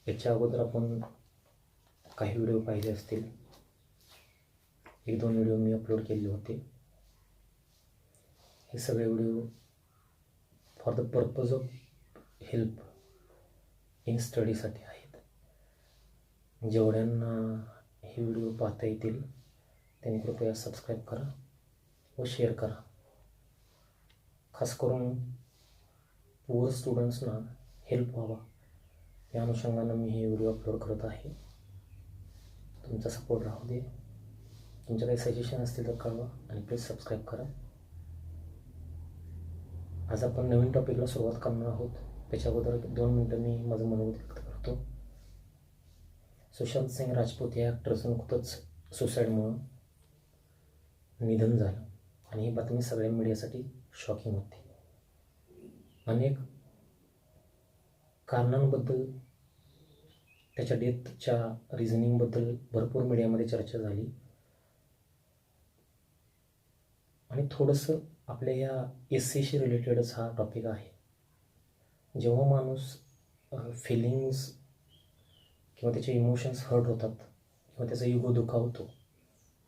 याच्या अगोदर आपण काही व्हिडिओ पाहिले असतील, 1-2 व्हिडिओ मी अपलोड केले होते. हे सगळे video for the purpose of help in स्टडीसाठी आहेत. जेवढ्यांना हे व्हिडिओ पाहता येतील त्यांनी कृपया सबस्क्राईब करा व शेअर करा. खास करून पुअर स्टुडंट्सना हेल्प व्हावा या अनुषंगानं मी हे व्हिडिओ अपलोड करत आहे. तुमचा सपोर्ट राहू दे. तुमचे काही सजेशन असतील तर कळवा आणि प्लीज सबस्क्राईब करा. आज आपण नवीन टॉपिकला सुरुवात करणार आहोत. त्याच्या अगोदर 2 मिनटं मी माझं मनोगत व्यक्त करतो. सुशांत सिंग राजपूत या ॲक्टरचं नुकतंच सुसाईडमुळं निधन झालं आणि ही बातमी सगळ्या मीडियासाठी शॉकिंग होती. अनेक कारणांबद्दल, त्याच्या डेथच्या रिझनिंगबद्दल भरपूर मीडियामध्ये चर्चा झाली आणि थोडंसं आपल्या या एस्सीशी रिलेटेडच हा टॉपिक आहे. जेव्हा माणूस फिलिंग्स किंवा त्याचे इमोशन्स हर्ट होतात किंवा त्याचा इगो दुखावतो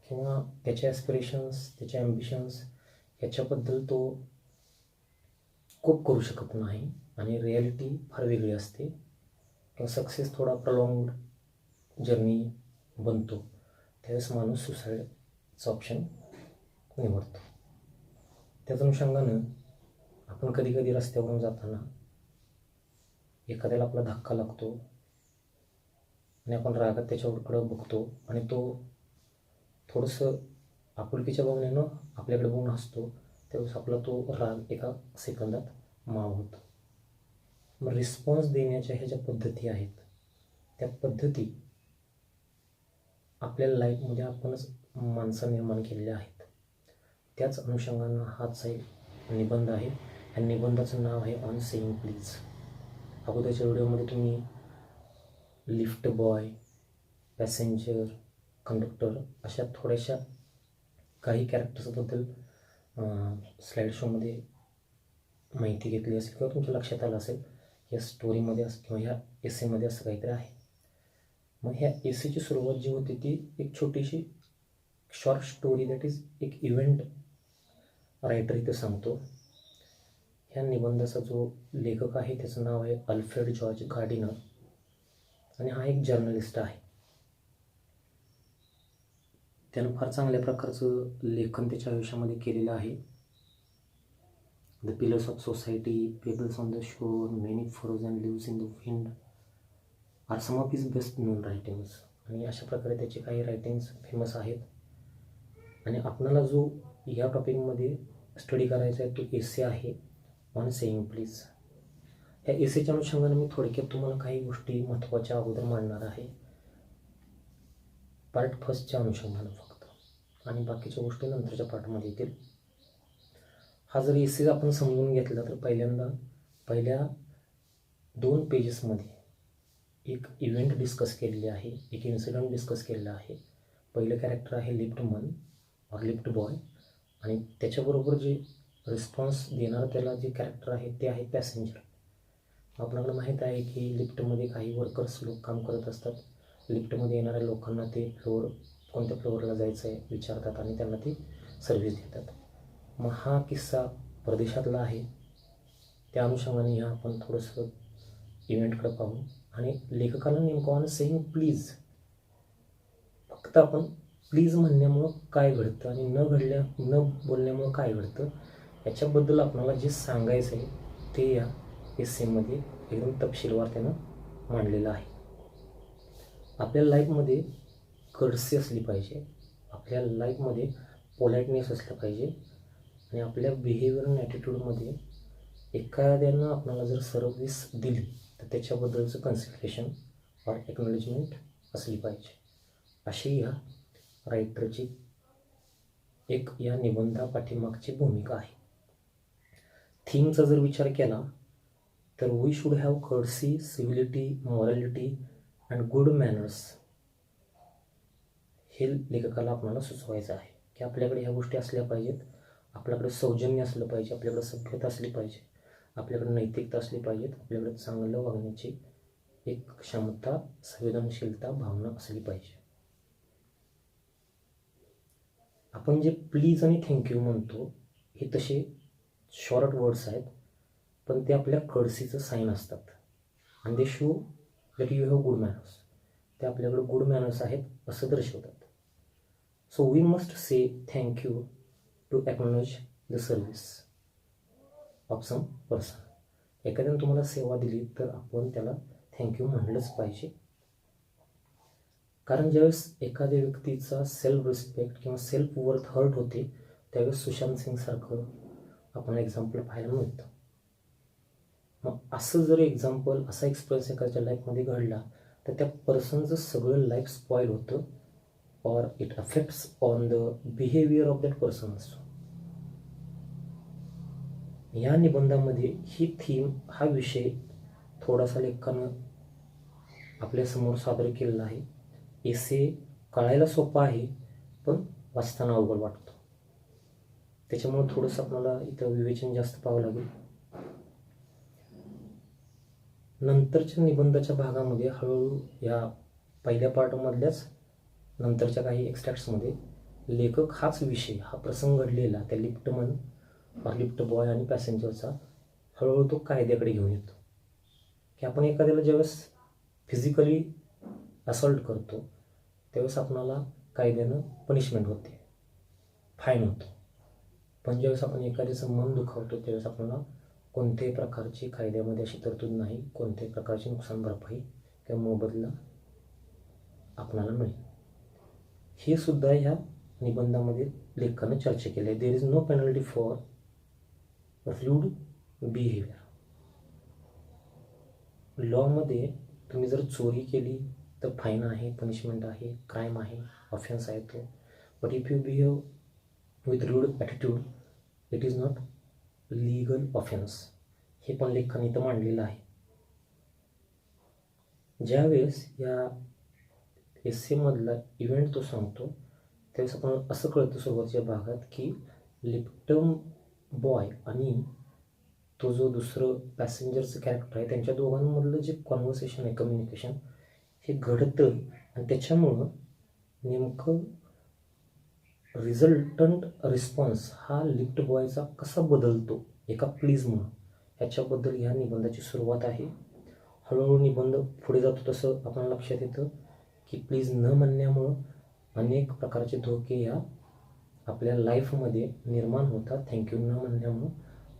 किंवा त्याचे ॲस्पिरेशन्स, त्याचे ॲम्बिशन्स याच्याबद्दल तो कोप करू शकत नाही आणि रिॲलिटी फार वेगळी असते किंवा सक्सेस थोडा प्रॉंग्ड जर्नी बनतो, त्यावेळेस माणूस सुसाईडचं ऑप्शन निवडतो. त्याच अनुषंगानं आपण कधी कधी रस्त्यावरून जाताना एखाद्याला आपला धक्का लागतो आणि आपण रागात त्याच्याकडं बघतो आणि तो थोडंसं आपुलकीच्या भावनेनं आपल्याकडे बघून हसतो, त्यावेळेस आपला तो राग एका सेकंदात मावतो. मग रिस्पॉन्स देण्याच्या ह्या ज्या पद्धती आहेत त्या पद्धती आपल्या लाईफमध्ये आपणच माणसं निर्माण केलेल्या आहेत. त्याच अनुषंगानं हाच एक निबंध आहे. ह्या निबंधाचं नाव आहे ऑन सेइंग प्लीज. अगोदरच्या व्हिडिओमध्ये तुम्ही लिफ्ट बॉय, पॅसेंजर, कंडक्टर अशा थोड्याशा काही कॅरेक्टर्सबद्दल स्लाईड शोमध्ये माहिती घेतली असेल किंवा तुमच्या लक्षात आलं असेल या स्टोरीमध्ये किंवा ह्या एसेमध्ये असं काहीतरी आहे. मग ह्या एसेची सुरुवात जी होती ती एक छोटीशी शॉर्ट स्टोरी, दॅट इज एक इव्हेंट रायटर इथे सांगतो. ह्या निबंधाचा जो लेखक आहे त्याचं नाव आहे अल्फ्रेड जॉर्ज गार्डिनर आणि हा एक जर्नलिस्ट आहे. त्यानं फार चांगल्या प्रकारचं लेखन त्याच्या आयुष्यामध्ये केलेलं आहे. The pillars of society, pebbles on the shore, many frozen lives in the wind are some of his best known writings. आणि अशा प्रकारे त्याचे काही रायटिंग्स फेमस आहेत. आणि आपणाला जो या टॉपिकमध्ये स्टडी करायचा आहे तो एसे आहे ऑन सेइंग प्लीज. ह्या एसेच्या अनुषंगाने मी थोडक्यात तुम्हाला काही गोष्टी महत्त्वाच्या अगोदर मांडणार आहे, पार्ट फर्स्टच्या अनुषंगानं फक्त, आणि बाकीच्या गोष्टी नंतरच्या पार्टमध्ये येतील. हा जर एसे आपण समजून घेतला तर पहिल्या 2 पेजेसमध्ये एक इव्हेंट डिस्कस केलेली आहे, एक इन्सिडेंट डिस्कस केलेला आहे. पहिलं कॅरेक्टर आहे लिफ्टमन और लिफ्ट बॉय आणि त्याच्याबरोबर जे रिस्पॉन्स देणारं त्याला जे कॅरेक्टर आहे ते आहे पॅसेंजर. आपल्याला माहीत आहे की लिफ्टमध्ये काही वर्कर्स लोक काम करत असतात. लिफ्टमध्ये येणाऱ्या लोकांना ते कोणत्या फ्लोअरला जायचं आहे विचारतात आणि त्यांना ते सर्व्हिस देतात. मग हा किस्सा परदेशातला आहे. त्या अनुषंगाने ह्या आपण थोडंसं इव्हेंटकडे पाहू आणि लेखकाला नेमकं ऑन सेइंग प्लीज, फक्त आपण प्लीज म्हणण्यामुळं काय घडतं आणि न बोलण्यामुळं काय घडतं याच्याबद्दल आपल्याला जे सांगायचं आहे ते या एसेमध्ये एकदम तपशीलवार त्यानं मांडलेलं आहे. आपल्या लाईफमध्ये कर्टसी असली पाहिजे, आपल्या लाईफमध्ये पोलाइटनेस असलं पाहिजे आणि आपल्या बिहेवियर आणि ॲटिट्यूडमध्ये एखाद्यानं आपल्याला जर सर्व्हिस दिली तर त्याच्याबद्दलचं कन्सिडरेशन ऑर एक्नॉलेजमेंट असली पाहिजे. अशी ह्या रायटरची एक या निबंधा पाठीमागची भूमिका आहे. थीमचा जर विचार केला तर we should have courtesy, civility, morality and good manners हे लेखकाला आपल्याला सुचवायचं आहे की आपल्याकडे ह्या गोष्टी असल्या पाहिजेत. आपल्याकडे सौजन्य असलं पाहिजे, आपल्याकडे सभ्यता असली पाहिजे, आपल्याकडे नैतिकता असली पाहिजेत, आपल्याकडे चांगलं वागण्याची एक क्षमता, संवेदनशीलता, भावना असली पाहिजे. आपण जे प्लीज आणि थँक्यू म्हणतो हे तसे शॉर्ट वर्ड्स आहेत, पण ते आपल्या कर्सीचं साईन असतात आणि they show that you have good manners. ते आपल्याकडे गुड मॅनर्स आहेत असं दर्शवतात. So we must say thank you to acknowledge the service of some person. एखाद्याने तुम्हाला सेवा दिली तर आपण त्याला थँक्यू म्हणलंच पाहिजे. कारण ज्यावेळेस एखाद्या व्यक्तीचा सेल्फ रिस्पेक्ट किंवा सेल्फ वर्थ हर्ट होते त्यावेळेस सुशांत सिंगसारखं आपण एक्झाम्पल पाहायला मिळतं. मग असं जर एक्झाम्पल, असा एक्सपिरियन्स एखाद्याच्या लाईफमध्ये घडला तर त्या पर्सनचं सगळं लाईफ स्पॉईल होतं और it affects on the behaviour of that person असो. या निबंधामध्ये ही थीम, हा विषय थोडासा लेखकानं आपल्यासमोर सादर केलेला आहे. एसे कळायला सोपा आहे पण वाचताना अवघड वाटतो. त्याच्यामुळे थोडंसं आपल्याला इथं विवेचन जास्त पाहावं लागेल. नंतरच्या निबंधाच्या भागामध्ये हळूहळू या पहिल्या पार्टमधल्याच नंतरच्या काही एक्स्ट्रॅक्ट्समध्ये लेखक हाच विषय, हा प्रसंग घडलेला त्या लिफ्टमन और लिफ्ट बॉय आणि पॅसेंजरचा हळूहळू तो कायद्याकडे घेऊन येतो. की आपण एखाद्याला ज्यावेळेस फिजिकली असॉल्ट करतो त्यावेळेस आपणाला कायद्यानं पनिशमेंट होते, फाईन होतो. पण ज्यावेळेस आपण एखाद्याचं मन दुखावतो त्यावेळेस आपल्याला कोणत्याही प्रकारची कायद्यामध्ये अशी तरतूद नाही, कोणत्याही प्रकारची नुकसान भरपाई किंवा मोबदला आपणाला मिळेल. हे सुद्धा ह्या निबंधामध्ये लेखकानं चर्चा केली आहे. There is no penalty for rude behaviour. लॉमध्ये तुम्ही जर चोरी केली तर फाईन आहे, पनिशमेंट आहे, क्राईम आहे, ऑफेन्स आहे तो. But if you behave with rude attitude it is not legal offence. हे पण लेखकाने इथं मांडलेलं आहे. ज्यावेळेस या एस्सेमधला इव्हेंट तो सांगतो त्यावेळेस आपण असं कळतं सुरुवातीच्या भागात की लिफ्टम बॉय आणि तो जो दुसरं पॅसेंजरचं कॅरेक्टर आहे त्यांच्या दोघांमधलं जे कॉन्व्हर्सेशन आहे, कम्युनिकेशन, हे घडतं आणि त्याच्यामुळं नेमकं रिझल्टंट रिस्पॉन्स हा लिफ्ट बॉयचा कसा बदलतो एका प्लीजमुळं, ह्याच्याबद्दल ह्या निबंधाची सुरुवात आहे. हळूहळू निबंध पुढे जातो तसं आपल्याला लक्षात येतं की प्लीज न म्हणण्यामुळं अनेक प्रकारचे धोके या आपल्या लाईफमध्ये निर्माण होतात. थँक्यू न म्हणल्यामुळं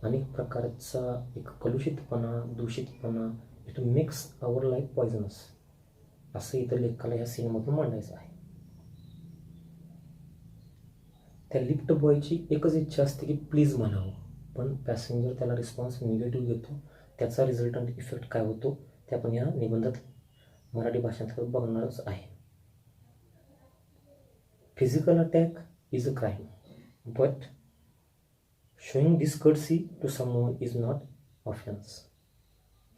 अनेक प्रकारचा एक कलुषितपणा, दूषितपणा, it makes our life poisonous, असं इथं लेखकाला ह्या सीनमधून मांडायचं आहे. त्या लिफ्ट बॉयची एकच इच्छा असते की प्लीज म्हणावं, पण पॅसेंजर त्याला रिस्पॉन्स निगेटिव्ह देतो. त्याचा रिझल्टंट इफेक्ट काय होतो ते आपण या निबंधात मराठी भाषांतर्गत बघणारच आहे. Physical attack is a crime but showing discourtesy to someone is not offence.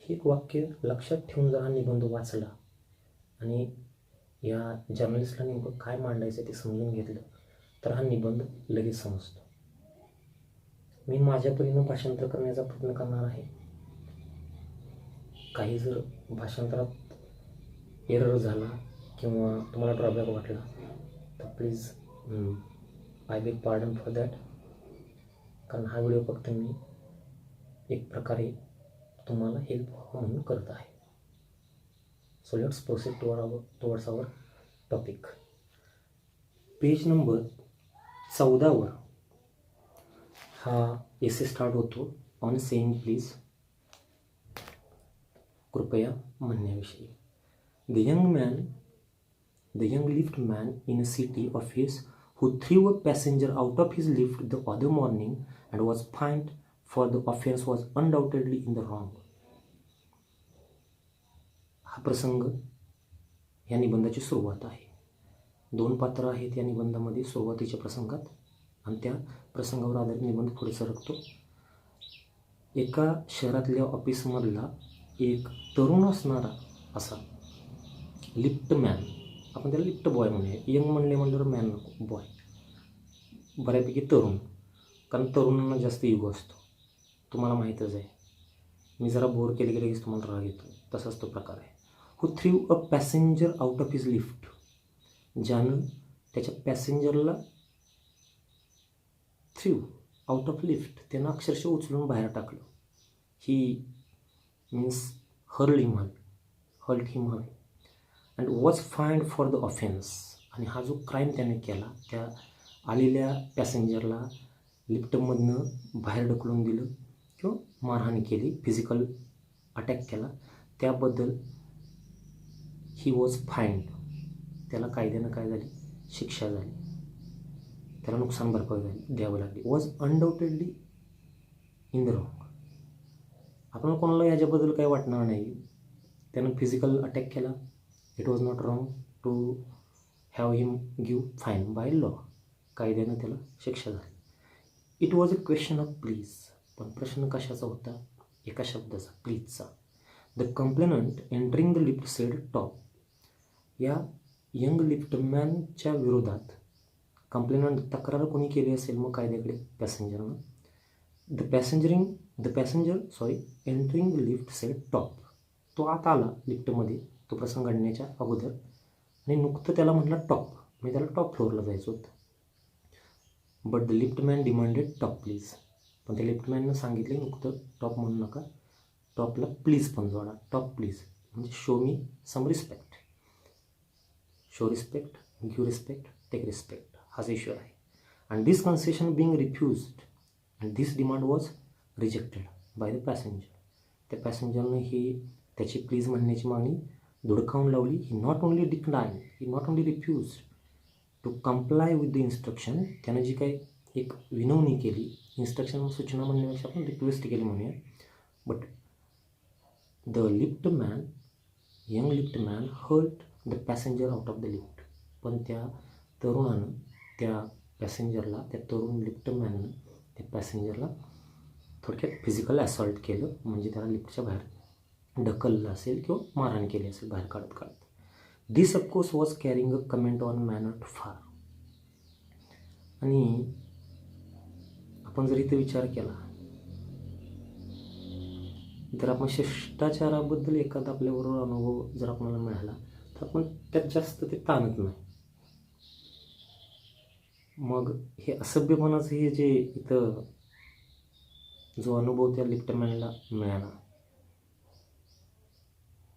हे एक वाक्य लक्षात ठेवून जर हा निबंध वाचला आणि या जर्नलिस्टला नेमकं काय मांडायचं ते समजून घेतलं तर हा निबंध लगेच समजतो. मी माझ्या परीनं भाषांतर करण्याचा प्रयत्न करणार आहे. काही जर भाषांतरात एरर झाला किंवा तुम्हाला ड्रॉबॅक वाटला तर please I beg pardon for that. कारण हा व्हिडिओ फक्त मी एक प्रकारे तुम्हाला हेल्प म्हणून करत आहे. So let's proceed towards our topic. Page number 14 हा एसे स्टार्ट होतो ऑन सेइंग प्लीज, कृपया म्हणण्याविषयी. The young lift man in a city of his who threw a passenger out of his lift the other morning and was fined for the offense was undoubtedly in the wrong. हा प्रसंग या निबंधाची सुरुवात आहे. 2 पात्र आहेत या निबंधामध्ये सुरुवातीच्या प्रसंगात आणि त्या प्रसंगावर आधारित निबंध पुढे सरकतो. एका शहरातल्या ऑफिसमधला एक तरुण असणारा असा लिफ्ट मॅन, आपण त्याला लिफ्ट बॉय म्हणूया, यंग म्हणल्यावर मॅन नको, बॉय, बऱ्यापैकी तरुण, कारण तरुणांना जास्त इगो असतो, तुम्हाला माहीतच आहे. मी जरा बोर केले गेले की तुम्हाला राग येतो, तसाच तो प्रकार आहे. Who threw a passenger out of his lift, ज्यानं त्याच्या पॅसेंजरला थ्रीव आउट ऑफ लिफ्ट, त्यानं अक्षरशः उचलून बाहेर टाकलं. ही मीन्स हर्ल्ड हिम हल and was find for the offence. आणि हा जो क्राईम त्याने केला, त्या आलेल्या पॅसेंजरला लिफ्टमधनं बाहेर ढकलून दिलं किंवा मारहाण केली, फिजिकल अटॅक केला, त्याबद्दल ही वॉज फाईंड, त्याला कायद्यानं काय झाली, शिक्षा झाली, त्याला नुकसान भरपाई द्यावं लागली. Was undoubtedly in the wrong. आपण कोणाला याच्याबद्दल काही वाटणार नाही, त्यानं फिजिकल अटॅक केला, it was not wrong to have him give fine by law, कायद्यानं त्याला शिक्षा झाली. It was a question of please, पण प्रश्न कशाचा होता, एका शब्दाचा, प्लीजचा. The complainant entering the lift said top. या यंग लिफ्टमॅनच्या विरोधात कंप्लेनंट, तक्रार कोणी केली असेल मग कायद्याकडे, पॅसेंजरनं. The passenger entering the lift said top. तो आत आला लिफ्टमध्ये, तो प्रसंग घडण्याच्या अगोदर, आणि नुकतं त्याला म्हटलं टॉप, म्हणजे त्याला टॉप फ्लोअरला जायचं होतं. But the liftman demanded top please. पण त्या लिफ्टमॅननं सांगितले नुकतं टॉप म्हणू नका, टॉपला प्लीज पण जोडा, टॉप प्लीज, म्हणजे show me some respect. Show respect, give respect, take respect, हाच इश्यू आहे. And this concession being refused and this demand was rejected by the passenger. त्या पॅसेंजरनं ही त्याची प्लीज म्हणण्याची मागणी धुडकावून लावली. He not only decline, he not only refuse to comply with the instruction. त्यानं जी काही एक विनवणी केली, इन्स्ट्रक्शन सूचना म्हणण्यापेक्षा आपण रिक्वेस्ट केली म्हणूया, but the young liftman hurt the passenger out of the lift. पण त्या तरुणानं त्या पॅसेंजरला, त्या तरुण लिफ्टमॅननं त्या पॅसेंजरला थोडक्यात फिजिकल असॉल्ट केलं, म्हणजे त्याला लिफ्टच्या बाहेर ढकललं असेल किंवा मारहाण केली असेल बाहेर काढत. This of course was carrying a comment on manner far. आणि आपण जर इथे विचार केला तर आपण शिष्टाचाराबद्दल एखादा आपल्याबरोबर अनुभव जर आपल्याला मिळाला तर आपण त्यात जास्त ते ताणत नाही. मग हे असभ्यपणाचं हे जे इथं जो अनुभव त्या लिफ्टमॅनला मिळाला,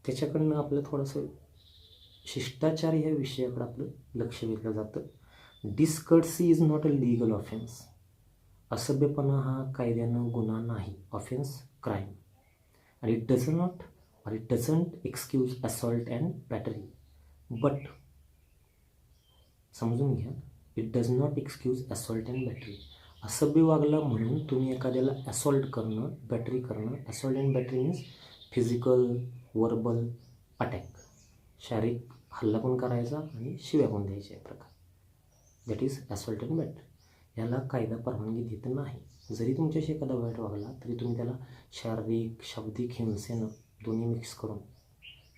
त्याच्याकडनं आपलं थोडंसं शिष्टाचार ह्या विषयाकडे आपलं लक्ष वेधलं जातं. Discourtesy is not a legal offence. असभ्यपणा हा कायद्यानं गुन्हा नाही, ऑफेन्स क्राईम. आणि it doesn't excuse assault and battery. But समजून घ्या, it does not excuse assault and battery. असभ्य वागला म्हणून तुम्ही एखाद्याला असॉल्ट करणं, बॅटरी करणं. Assault and battery means physical, verbal attack, शारीरिक हल्ला पण करायचा आणि शिव्या पण द्यायच्या प्रकार, that is assault and battery. याला कायदा परवानगी देत नाही. जरी तुमच्याशी एखादा वाईट वागला तरी तुम्ही त्याला शारीरिक, शाब्दिक हिंसेनं दोन्ही मिक्स करून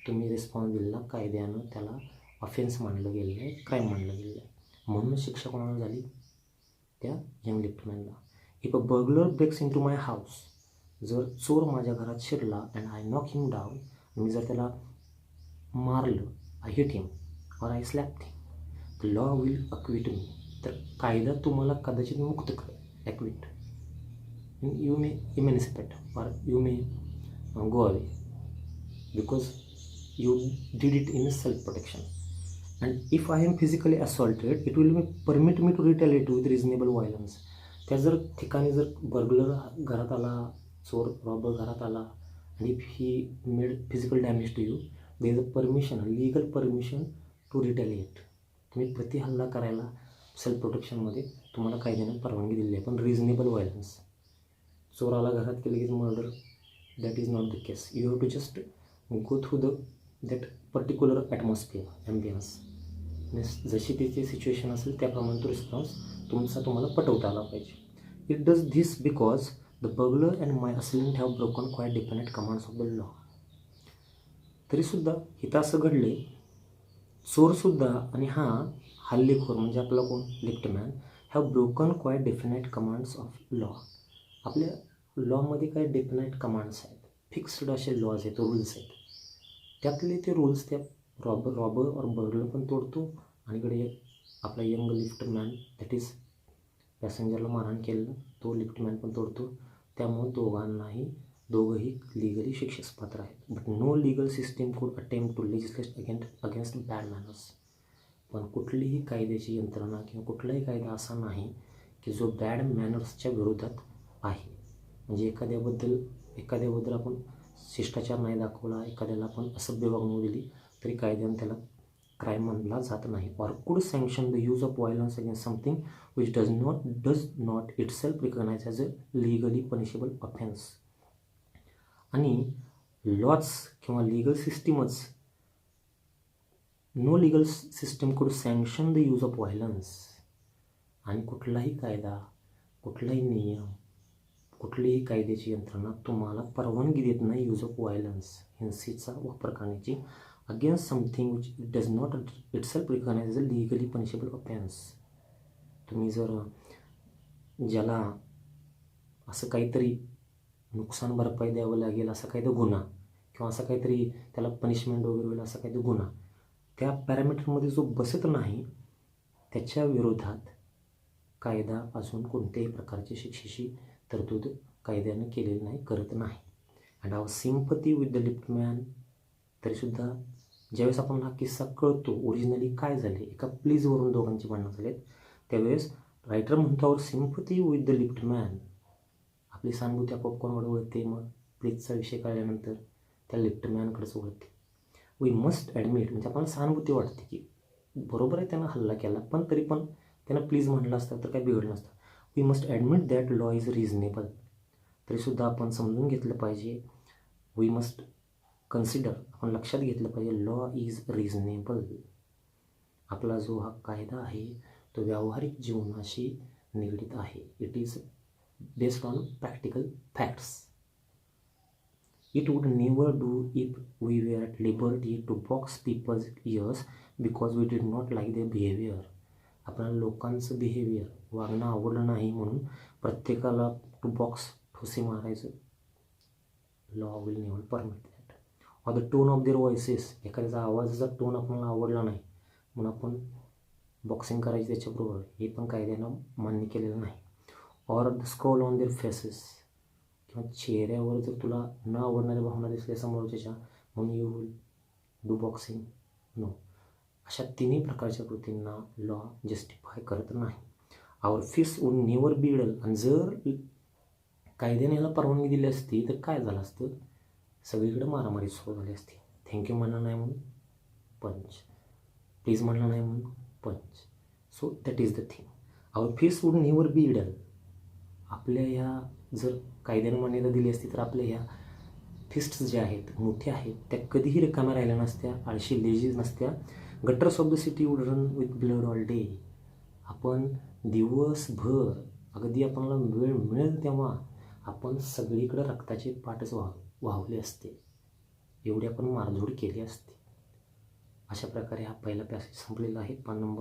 तुम्ही रिस्पॉन्स दिला, कायद्यानं त्याला ऑफेन्स मानलं गेलेलं आहे, क्राईम मानलं गेलेलं आहे. म्हणून शिक्षा कोणाला झाली, त्या यंग लिफ्टमॅनला. If a burglar breaks in to my house. जर चोर माझ्या घरात शिरला and I knock him down, मी जर त्याला मारलं, I hit him or I slap him, the law will acquit me. तर कायदा तुम्हाला कदाचित मुक्त करेल, acquit. You may emancipate or you may go away because you did it in self-protection. And if I am physically assaulted, it will permit me to retaliate with reasonable violence. त्या जर ठिकाणी जर बर्गलर घरात आला, चोर robber घरात आला, and if he made physical damage to you, there is a permission, legal permission to retaliate. तुम्ही प्रतिहल्ला करायला सेल्फ प्रोटेक्शनमध्ये तुम्हाला कायद्याने परवानगी दिली आहे, पण रिजनेबल व्हायलन्स. चोराला घरात केलं की murder, that is not the case. You have to just go through that particular atmosphere, ambience. Means जशी तिची सिच्युएशन असेल त्याप्रमाणे तो रिस्पॉन्स तुम्हाला पटवता आला पाहिजे. It does this because the burglar and my assailant have broken quite dependent commands of the law. तरीसुद्धा इथं असं घडले, चोरसुद्धा आणि हा हल्लेखोर म्हणजे आपला कोण, liftman, have broken quite definite commands of law. आपल्या लॉमध्ये काही डेफिनाईट कमांड्स आहेत, फिक्स्ड असे लॉज आहेत, रूल्स आहेत. त्यातले ते रूल्स त्या रॉबर और बर्गलर पण तोडतो आणि इकडे आपला यंग लिफ्टमॅन दॅट इज पॅसेंजरला मारहाण केलेलं तो लिफ्टमॅन पण तोडतो. त्यामुळे दोघंही लिगली शिक्षेस पात्र आहेत. But no legal system could attempt to legislate against bad manners. पण कुठलीही कायद्याची यंत्रणा किंवा कुठलाही कायदा असा नाही की जो बॅड मॅनर्सच्या विरोधात आहे. म्हणजे एखाद्याबद्दल आपण शिष्टाचार नाही दाखवला, एखाद्याला आपण असभ्य वागणूक दिली तरी कायद्याने त्याला क्राईम मानला जात नाही. Or could sanction the use of violence against something which does not itself recognise as a legally punishable offence. आणि लॉज किंवा लीगल सिस्टीमच no legal system could sanction the use of violence. आणि कुठलाही कायदा, कुठलाही नियम, कुठलीही कायद्याची यंत्रणा तुम्हाला परवानगी देत नाही यूज ऑफ व्हायलन्स, हिंसेचा वापर करण्याची against something which does not itself recognise as a legally punishable offence. तुम्ही जर ज्याला असं काहीतरी नुकसान भरपाई द्यावं लागेल असा काहीतरी गुन्हा किंवा असं काहीतरी त्याला पनिशमेंट वगैरे होईल असा काहीतरी गुन्हा त्या पॅरामीटरमध्ये जो बसत नाही त्याच्या विरोधात कायदा अजून कोणत्याही प्रकारची शिक्षेची तरतूद कायद्यानं केलेली नाही, करत नाही. And our sympathy with the liftman. तरीसुद्धा ज्यावेळेस आपण हा किस्सा कळतो ओरिजिनली काय झाले, एका प्लीजवरून दोघांची भांडणं झालेत, त्यावेळेस रायटर म्हणतो आवर सिम्पथी विथ द लिफ्टमॅन. आपली सहानुभूती आपोआप कोणाकडे वळते, मग प्लीजचा विषय कळल्यानंतर त्या लिफ्टमॅनकडेच वळते. वी मस्ट ॲडमिट, म्हणजे आपल्याला सहानुभूती वाटते की बरोबर आहे त्यानं हल्ला केला, पण तरी पण त्यानं प्लीज म्हटलं असतं तर काही बिघडलं नसतं. We must admit that law is reasonable. तरीसुद्धा आपण समजून घेतलं पाहिजे. वी मस्ट कन्सिडर, आपण लक्षात घेतलं पाहिजे लॉ इज रिझनेबल. आपला जो हा कायदा आहे तो व्यावहारिक जीवनाशी निगडीत आहे. It is based on practical facts. It would never do if we were at liberty to box people's ears because we did not like their behavior. आपल्याला लोकांचं बिहेवियर, वागणं आवडलं नाही म्हणून प्रत्येकाला टू बॉक्स, ठोसे मारायचं law will never permit that. Or the tone of their voices, एखाद्याचा आवाजाचा टोन आपल्याला आवडला नाही म्हणून आपण बॉक्सिंग करायची त्याच्याबरोबर, हे पण कायद्यानं मान्य केलेलं नाही. Or the scroll on their faces, किंवा चेहऱ्यावर जर तुला न आवडणाऱ्या भावना दिसल्या समोरच्याच्या म्हणून you will do boxing, no. अशा तिन्ही प्रकारच्या कृतींना लॉ जस्टिफाय करत नाही. Our fist would never be idle. आणि जर कायद्याने याला परवानगी दिली असती तर काय झालं असतं, सगळीकडे मारामारी सुरू झाली असती. थँक्यू म्हणलं नाही म्हणून पंच, प्लीज म्हणलं नाही म्हणून punch. So that is the thing. Our fist would never be idle. आपल्या ह्या जर कायद्याने मान्यता दिली असती तर आपल्या ह्या फिस्ट्स ज्या आहेत, मोठ्या आहेत, त्या कधीही रिकाम्या राहिल्या नसत्या, आळशी लेझी नसत्या. Gutters of the city would run with blood all day. आपण दिवसभर अगदी आपल्याला वेळ मिळेल तेव्हा आपण सगळीकडे रक्ताचे पाटच वाहवले असते, एवढी आपण मारझोड केली असते. अशा प्रकारे हा पहिला पॅसेज संपलेला आहे. पान नंबर